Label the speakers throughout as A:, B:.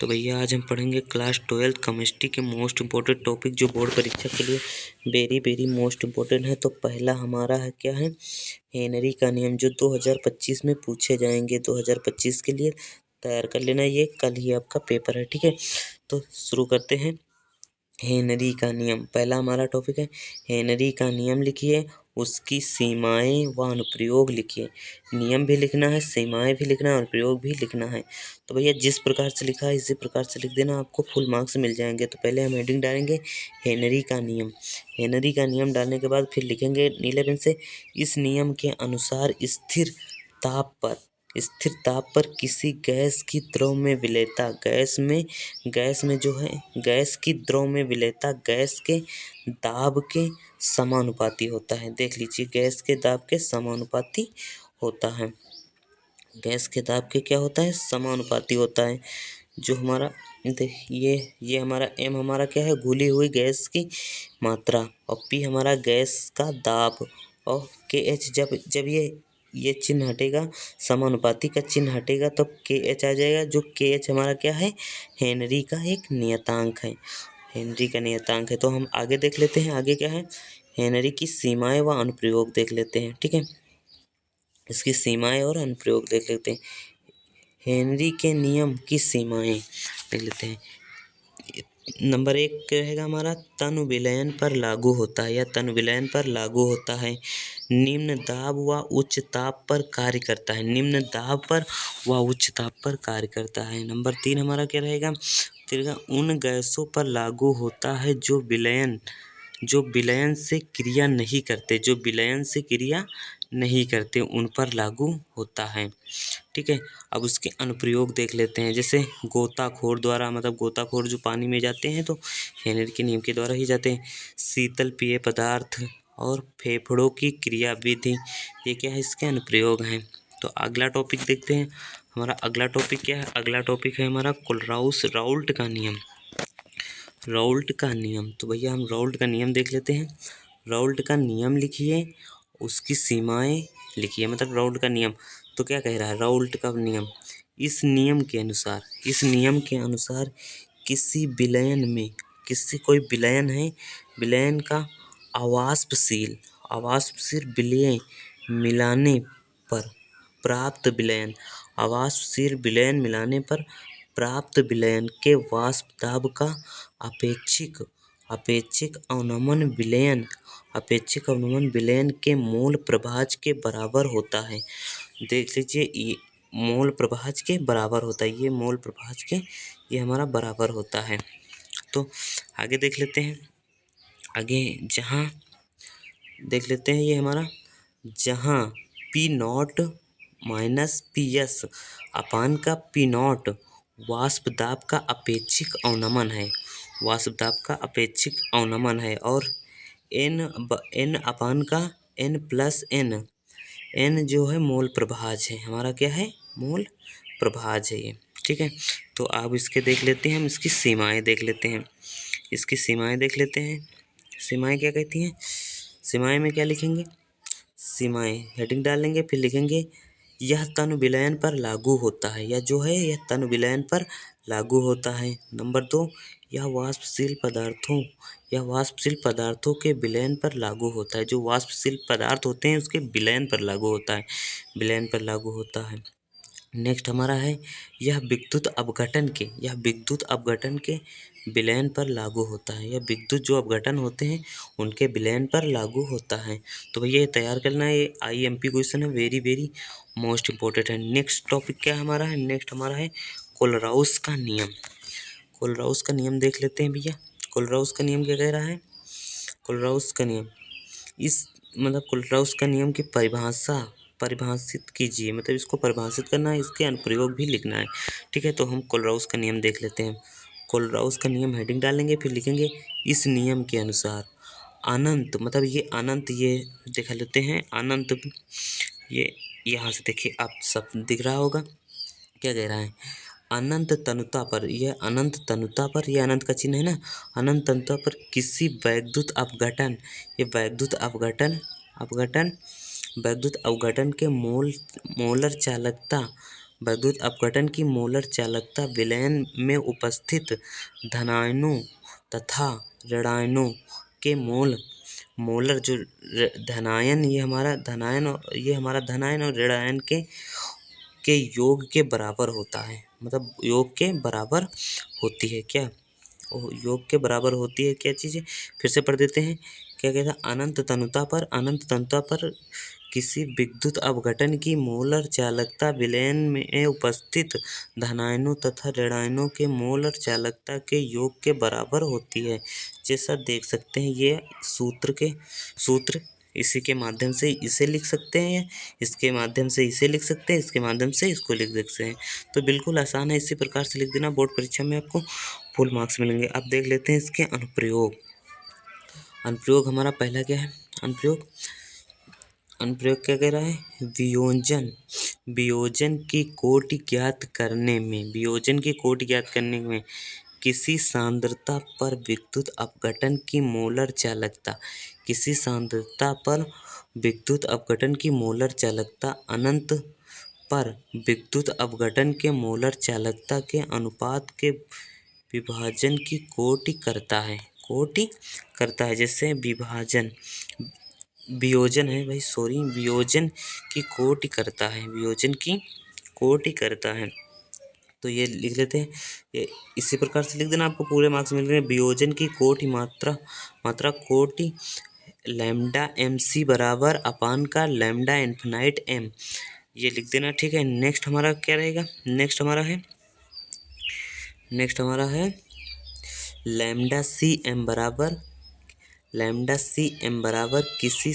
A: तो भैया आज हम पढ़ेंगे क्लास 12 केमिस्ट्री के मोस्ट इम्पोर्टेंट टॉपिक जो बोर्ड परीक्षा के लिए वेरी वेरी मोस्ट इम्पोर्टेंट है। तो पहला हमारा है क्या है, हेनरी का नियम, जो 2025 में पूछे जाएंगे। 2025 के लिए तैयार कर लेना, ये कल ही आपका पेपर है, ठीक है। तो शुरू करते हैं। हेनरी का नियम पहला हमारा टॉपिक है। हेनरी का नियम लिखिए, उसकी सीमाएं व अनुप्रयोग लिखिए। नियम भी लिखना है, सीमाएं भी लिखना है, अनुप्रयोग भी लिखना है। तो भैया जिस प्रकार से लिखा है इसी प्रकार से लिख देना, आपको फुल मार्क्स मिल जाएंगे। तो पहले हम हेडिंग डालेंगे हेनरी का नियम। हेनरी का नियम डालने के बाद फिर लिखेंगे नीले पेन से, इस नियम के अनुसार स्थिर ताप पर किसी गैस की द्रव में विलेयता, गैस में जो है गैस की द्रव में विलेयता गैस के दाब के समानुपाती होता है। देख लीजिए, गैस के दाब के समानुपाती होता है। गैस के दाब के क्या होता है, समानुपाती होता है। जो हमारा ये हमारा एम हमारा क्या है, घुली हुई गैस की मात्रा, और पी हमारा गैस का दाब, और के एच जब ये चिन्ह हटेगा, समानुपाती का चिन्ह हटेगा, तब के एच आ जाएगा। जो के एच हमारा क्या है, हेनरी का एक नियतांक है। हेनरी का नियतांक है। तो हम आगे देख लेते हैं, आगे क्या है, हेनरी की सीमाएं व अनुप्रयोग देख लेते हैं, ठीक है। इसकी सीमाएं और अनुप्रयोग देख लेते हैं। हेनरी के नियम की सीमाएं देख लेते हैं। नंबर 1 रहेगा हमारा, तनु विलयन पर लागू होता है या तनु विलयन पर लागू होता है। निम्न दाब व उच्च ताप पर कार्य करता है, निम्न दाब पर व उच्च ताप पर कार्य करता है। नंबर 3 हमारा क्या रहेगा, उन गैसों पर लागू होता है जो विलयन से क्रिया नहीं करते, जो विलयन से क्रिया नहीं करते उन पर लागू होता है, ठीक है। अब उसके अनुप्रयोग देख लेते हैं। जैसे गोताखोर द्वारा, मतलब गोताखोर जो पानी में जाते हैं तो हेनरी के नियम के द्वारा ही जाते हैं। शीतल पेय पदार्थ और फेफड़ों की क्रिया विधि, ये क्या है, इसके अनुप्रयोग हैं। तो अगला टॉपिक देखते हैं। हमारा अगला टॉपिक क्या है, अगला टॉपिक है हमारा कोलराउस राउल्ट का नियम। राउल्ट का नियम, तो भैया हम राउल्ट का नियम देख लेते हैं। राउल्ट का नियम लिखिए, उसकी सीमाएं लिखिए। मतलब राउल्ट का नियम तो क्या कह रहा है, राउल्ट का नियम, इस नियम के अनुसार किसी विलयन में, कोई विलयन है, विलयन का अवाष्पशील विलय मिलाने पर प्राप्त विलयन, अवाष्पशील विलयन मिलाने पर प्राप्त विलयन के वाष्प दाब का अपेक्षिक अवनमन विलयन के मोल प्रभाज के बराबर होता है। देख लीजिए, ये मोल प्रभाज के बराबर होता है, ये मोल प्रभाज के ये हमारा बराबर होता है। तो आगे देख लेते हैं। आगे जहाँ देख लेते हैं, ये हमारा जहाँ P not minus P S अपान का पी नॉट वाष्प दाब का अपेक्षिक अवनमन है, वाष्प दाब का अपेक्षिक अवनमन है। और एन अपान का एन प्लस एन जो है मोल प्रभाज है, हमारा क्या है, मोल प्रभाज है ये, ठीक है। तो आप इसके देख लेते हैं, हम इसकी सीमाएं देख लेते हैं। इसकी सीमाएं देख लेते हैं। सीमाएं क्या कहती हैं, सीमाएं में क्या लिखेंगे, सीमाएं हेडिंग डालेंगे, फिर लिखेंगे यह तनु विलयन पर लागू होता है, या जो है यह तनु विलयन पर लागू होता है। नंबर 2, यह वाष्पशील पदार्थों के विलयन पर लागू होता है, जो वाष्पशील पदार्थ होते हैं उसके विलयन पर लागू होता है, विलयन पर लागू होता है। नेक्स्ट हमारा है, यह विद्युत अपघटन के विलयन पर लागू होता है, यह विद्युत जो अपघटन होते हैं उनके विलयन पर लागू होता है। तो भैया ये तैयार करना है, ये IMP क्वेश्चन है, वेरी वेरी मोस्ट इम्पोर्टेंट है। नेक्स्ट टॉपिक क्या हमारा है, नेक्स्ट हमारा है कोलराउस का नियम। कोलराउस का नियम देख लेते हैं भैया। कोलराउस का नियम क्या कह रहा है, कोलराउस का नियम, कोलराउस का नियम की परिभाषित कीजिए, मतलब इसको परिभाषित करना है, इसके अनुप्रयोग भी लिखना है, ठीक है। तो हम कोलराउस का नियम देख लेते हैं। कोलराउस का नियम हेडिंग डालेंगे, फिर लिखेंगे इस नियम के अनुसार अनंत, मतलब ये अनंत, ये देख लेते हैं अनंत, ये यहाँ से देखिए आप सब दिख रहा होगा क्या कह रहा है, अनंत तनुता पर, यह अनंत तनुता पर, यह अनंत का चिन्ह है ना, अनंत तनुता पर किसी वैद्युत अपघटन, ये वैद्युत अपघटन के मोलर चालकता विद्युत अपघटन की मोलर चालकता विलयन में उपस्थित धनायनों तथा ऋणायनों के मोलर जो धनायन ये हमारा धनायन और ऋणायन के योग के बराबर होता है। मतलब योग के बराबर होती है क्या? योग के बराबर होती है क्या चीज़ें? फिर से पढ़ देते हैं। क्या कहता है? अनंत तनुता पर किसी विद्युत अपघटन की मोलर चालकता विलयन में उपस्थित धनायनों तथा ऋणायनों के मोलर चालकता के योग के बराबर होती है। जैसा देख सकते हैं ये सूत्र इसी के माध्यम से इसे लिख सकते हैं, इसके माध्यम से इसे लिख सकते हैं, इसके माध्यम से इसको लिख सकते हैं। तो बिल्कुल आसान है, इसी प्रकार से लिख देना। बोर्ड परीक्षा में आपको फुल मार्क्स मिलेंगे। अब देख लेते हैं इसके अनुप्रयोग। अनुप्रयोग हमारा पहला क्या है? अनुप्रयोग क्या कह रहा है? वियोजन की कोटि ज्ञात करने में किसी सांद्रता पर विद्युत अपघटन की मोलर चालकता अनंत पर विद्युत अपघटन के मोलर चालकता के अनुपात के विभाजन की कोटि करता है। जैसे वियोजन की कोटि करता है। तो ये लिख लेते हैं। ये इसी प्रकार से लिख देना, आपको पूरे मार्क्स मिल रहे हैं। वियोजन की कोटि मात्रा कोटि लैम्डा MC बराबर अपान का लैम्डा इन्फिनाइट M, ये लिख देना। ठीक है। नेक्स्ट हमारा क्या रहेगा? नेक्स्ट हमारा है लैम्डा CM बराबर किसी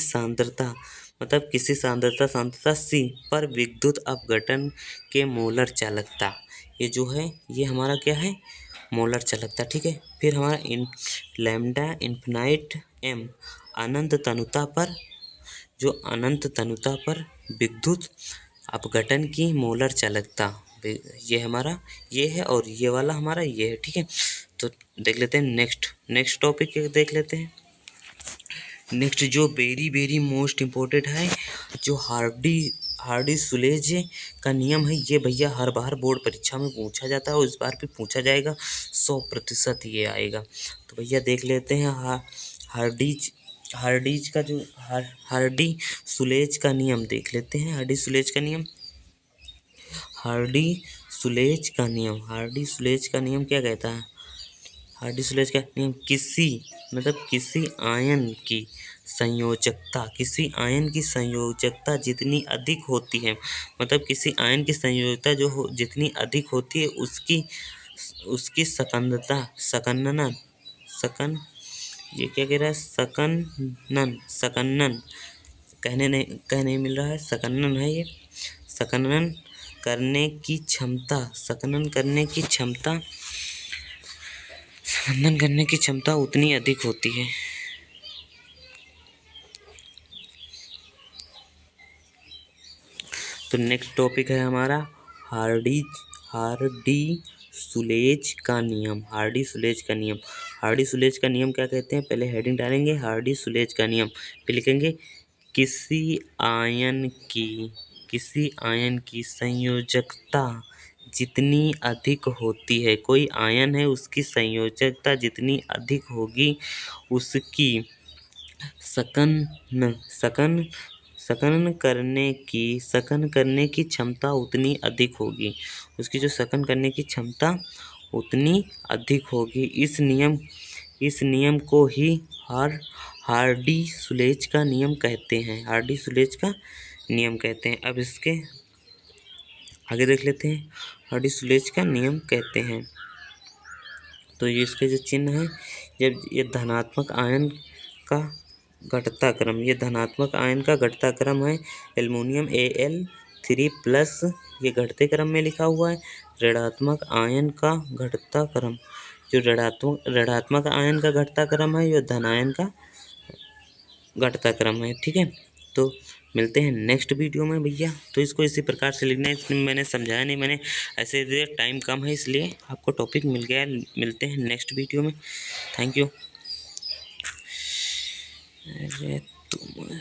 A: सांद्रता C पर विद्युत अपघटन के मोलर चालकता। ये जो है ये हमारा क्या है? मोलर चालकता। ठीक है। फिर हमारा लैम्डा इन्फिनाइट M अनंत तनुता पर विद्युत अपघटन की मोलर चालकता। ये हमारा ये है और ये वाला हमारा ये है। ठीक है। तो देख लेते हैं नेक्स्ट टॉपिक देख लेते हैं। नेक्स्ट जो वेरी मोस्ट इम्पोर्टेंट है, जो हार्डी सुलेज का नियम है, ये भैया हर बार बोर्ड परीक्षा में पूछा जाता है और इस बार भी पूछा जाएगा। 100% ये आएगा। तो भैया देख लेते हैं हार्डी सुलेज का नियम देख लेते हैं। हार्डी सुलेज का नियम क्या कहता है? हार्डी सुलेज का नियम किसी आयन की संयोजकता जितनी अधिक होती है, मतलब किसी आयन की संयोजकता जितनी अधिक होती है उसकी ये क्या कह रहा है? सकन्नन कहने नहीं मिल रहा है। सकन्नन है ये। सकन्नन करने की क्षमता उतनी अधिक होती है। तो नेक्स्ट टॉपिक है हमारा हार्डी सुलेज का नियम। हार्डी सुलेज का नियम क्या कहते हैं? पहले हेडिंग डालेंगे हार्डी सुलेज का नियम, फिर लिखेंगे किसी आयन की संयोजकता जितनी अधिक होती है, कोई आयन है उसकी संयोजकता जितनी अधिक होगी उसकी सकन करने की क्षमता उतनी अधिक होगी। उसकी जो सकन करने की क्षमता उतनी अधिक होगी। इस नियम को ही हार्डी सुलेज का नियम कहते हैं। अब इसके आगे देख लेते हैं। हार्डी सुलेज का नियम कहते हैं। तो ये इसके जो चिन्ह है, जब ये धनात्मक आयन का घटता क्रम है। एल्युमिनियम Al3+, ये घटते क्रम में लिखा हुआ है। ऋणात्मक आयन का घटता क्रम, जो ऋणात्मक आयन का घटता क्रम है, ये धनायन का घटता क्रम है। ठीक है। तो मिलते हैं नेक्स्ट वीडियो में भैया। तो इसको इसी प्रकार से लिखना है। इसमें मैंने समझाया नहीं, मैंने ऐसे दिया, टाइम कम है इसलिए आपको टॉपिक मिल गया। मिलते हैं नेक्स्ट वीडियो में। Thank you. अरे तुम नहीं